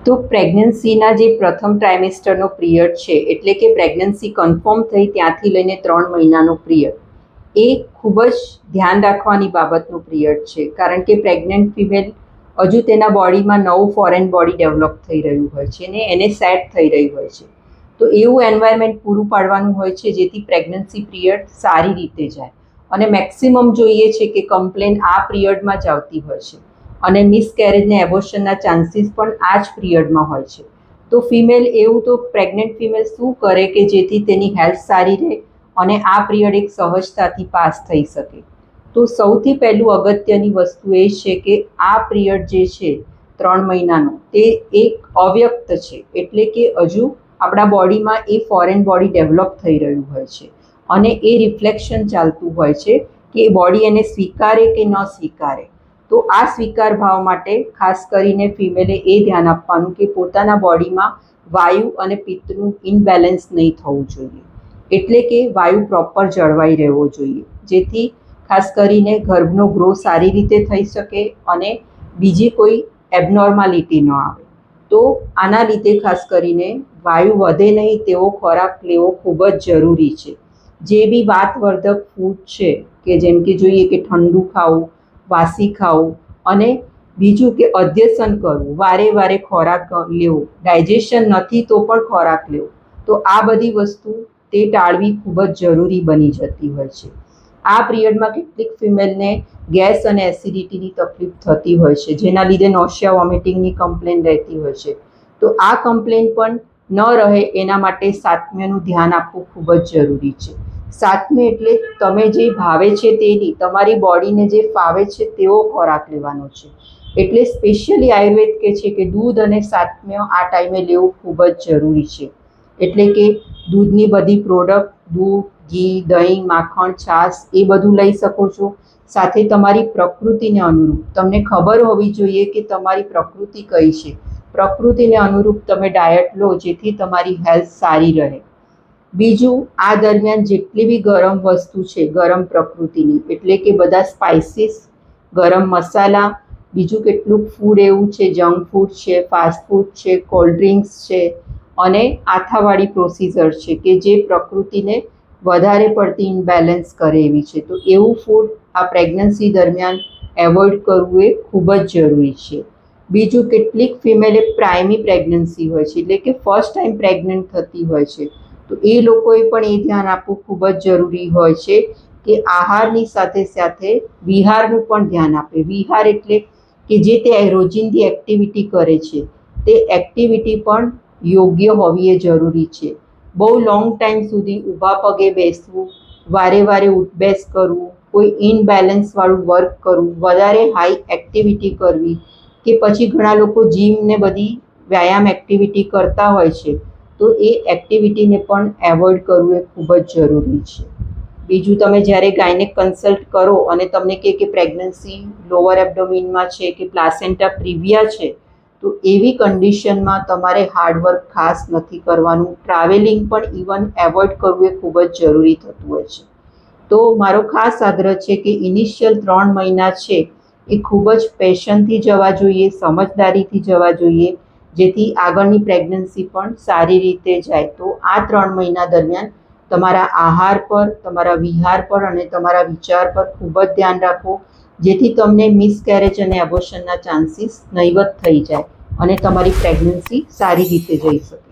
તો પ્રેગ્નન્સીના જે પ્રથમ ટ્રાઇમેસ્ટરનો પિરિયડ છે, એટલે કે પ્રેગ્નન્સી કન્ફર્મ થઈ ત્યાંથી લઈને 3 મહિનાનો પિરિયડ, એ ખૂબ જ ધ્યાન રાખવાની બાબતનો પિરિયડ છે. કારણ કે પ્રેગ્નન્ટ ફિમેલ હજુ તેના બોડીમાં નવું ફોરેન બોડી ડેવલપ થઈ રહ્યું હોય છે ને એને સેટ થઈ રહી હોય છે. તો એવું એન્વાયરમેન્ટ પૂરું પાડવાનું હોય છે જેથી પ્રેગ્નન્સી પિરિયડ સારી રીતે જાય. અને મેક્સિમમ જોઈએ છે કે કમ્પ્લેન આ પિરિયડમાં જ આવતી હોય છે અને મિસકેરેજ ને એબોર્શનના ચાન્સીસ પણ આ જ પિરિયડમાં હોય છે. તો ફિમેલ એવું તો પ્રેગ્નન્ટ ફિમેલ શું કરે કે જેથી તેની હેલ્થ સારી રહે અને આ પિરિયડ એક સહજતાથી પાસ થઈ શકે? તો સૌથી પહેલું અગત્યની વસ્તુ એ છે કે આ પિરિયડ જે છે 3 મહિનાનો, તે એક અવ્યક્ત છે, એટલે કે હજુ આપણા બોડીમાં એ ફોરેન બોડી ડેવલપ થઈ રહ્યું હોય છે અને એ રિફ્લેક્શન ચાલતું હોય છે કે બોડી એને સ્વીકારે કે ન સ્વીકારે. તો આ સ્વીકાર ભાવ માટે ખાસ કરીને ફિમેલે એ ધ્યાન આપવાનું કે પોતાના બોડીમાં વાયુ અને પિત્તનું ઇનબેલેન્સ નહીં થવું જોઈએ, એટલે કે વાયુ પ્રોપર જળવાઈ રહેવો જોઈએ, જેથી ખાસ કરીને ગર્ભનો ગ્રો સારી રીતે થઈ શકે અને બીજી કોઈ એબનોર્માલિટી ન આવે. તો આના લીધે ખાસ કરીને વાયુ વધે નહીં તેવો ખોરાક લેવો ખૂબ જ જરૂરી છે. જે બી વાતવર્ધક ફૂડ છે, કે જેમ કે જોઈએ કે ઠંડુ ખાવું, વાસી ખાવું અને બીજું કે અધ્યસન કરવું, વારે વારે ખોરાક લેવો, ડાયજેશન નથી તો પણ ખોરાક લેવો, તો આ બધી વસ્તુ તે ટાળવી ખૂબ જ જરૂરી બની જતી હોય છે. આ પિરિયડમાં કેટલીક ફિમેલને ગેસ અને એસિડિટીની તકલીફ થતી હોય છે, જેના લીધે નોશિયા વોમિટિંગની કમ્પ્લેન રહેતી હોય છે. તો આ કમ્પ્લેન પણ ન રહે એના માટે સાતમ્યનું ધ્યાન આપવું ખૂબ જ જરૂરી છે. સાતમ્ય એટલે તમે જે ભાવે છે તે નહીં, તમારી બોડીને જે ફાવે છે તેવો ખોરાક લેવાનો છે. એટલે સ્પેશિયલી આયુર્વેદ કહે છે કે દૂધ અને સાતમ્ય આ ટાઈમે લેવું ખૂબ જ જરૂરી છે. એટલે કે દૂધની બધી પ્રોડક્ટ, દૂધ, ઘી, દહીં, માખણ, છાશ એ બધું લઈ શકો છો. સાથે તમારી પ્રકૃતિને અનુરૂપ તમને ખબર હોવી જોઈએ કે તમારી પ્રકૃતિ કઈ છે. પ્રકૃતિને અનુરૂપ તમે ડાયટ લો જેથી તમારી હેલ્થ સારી રહે. બીજું, આ દરમિયાન જેટલી બી ગરમ વસ્તુ છે, ગરમ પ્રકૃતિની, એટલે કે બધા સ્પાઇસીસ, ગરમ મસાલા, બીજું કેટલુંક ફૂડ એવું છે, જંક ફૂડ છે, ફાસ્ટ ફૂડ છે, કોલ્ડ ડ્રિંક્સ છે અને આથાવાળી પ્રોસીજર છે કે જે પ્રકૃતિને વધારે પડતી ઇમ્બેલેન્સ કરે એવી છે. તો એવું ફૂડ આ પ્રેગ્નન્સી દરમિયાન એવોઇડ કરવું એ ખૂબ જ જરૂરી છે. બીજું, કેટલીક ફિમેલે પ્રાઇમી પ્રેગ્નન્સી હોય છે, એટલે કે ફર્સ્ટ ટાઈમ પ્રેગ્નન્ટ થતી હોય છે, તો એ લોકોએ પણ એ ધ્યાન આપવું ખૂબ જ જરૂરી હોય છે કે આહારની સાથે સાથે વિહારનું પણ ધ્યાન આપે. વિહાર એટલે કે જે તે રોજિંદી એક્ટિવિટી કરે છે તે એક્ટિવિટી પણ યોગ્ય હોવી એ જરૂરી છે. બહુ લોંગ ટાઈમ સુધી ઊભા પગે બેસવું, વારે વારે ઉઠબેસ કરવું, કોઈ ઇનબેલેન્સવાળું વર્ક કરવું, વધારે હાઈ એક્ટિવિટી કરવી, કે પછી ઘણા લોકો જીમ ને બધી વ્યાયામ એક્ટિવિટી કરતા હોય છે, તો એ એક્ટિવિટીને પણ એવોઇડ કરવું એ ખૂબ જ જરૂરી છે. બીજું, તમે જ્યારે ગાયનેક કન્સલ્ટ કરો અને તમને કહે કે પ્રેગ્નન્સી લોઅર એબ્ડોમિનમાં છે કે પ્લાસેન્ટા પ્રિવિયા છે, તો એવી કન્ડિશનમાં તમારે હાર્ડવર્ક ખાસ નથી કરવાનું. ટ્રાવેલિંગ પણ ઇવન એવોઇડ કરવું એ ખૂબ જ જરૂરી થતું હોય છે. તો મારો ખાસ આગ્રહ છે કે ઇનિશિયલ 3 મહિના છે એ ખૂબ જ પેશન્ટથી જવા જોઈએ, સમજદારીથી જવા જોઈએ, જેથી આગળની પ્રેગ્નન્સી પણ સારી રીતે જાય. તો આ 3 મહિના દરમિયાન તમારા આહાર પર, તમારા વિહાર પર અને તમારા વિચાર પર ખૂબ જ ધ્યાન રાખો, જેથી તમને મિસકેરેજ અને એબોર્શનના ચાન્સીસ નહીવત થઈ જાય અને તમારી પ્રેગ્નન્સી સારી રીતે જઈ શકે.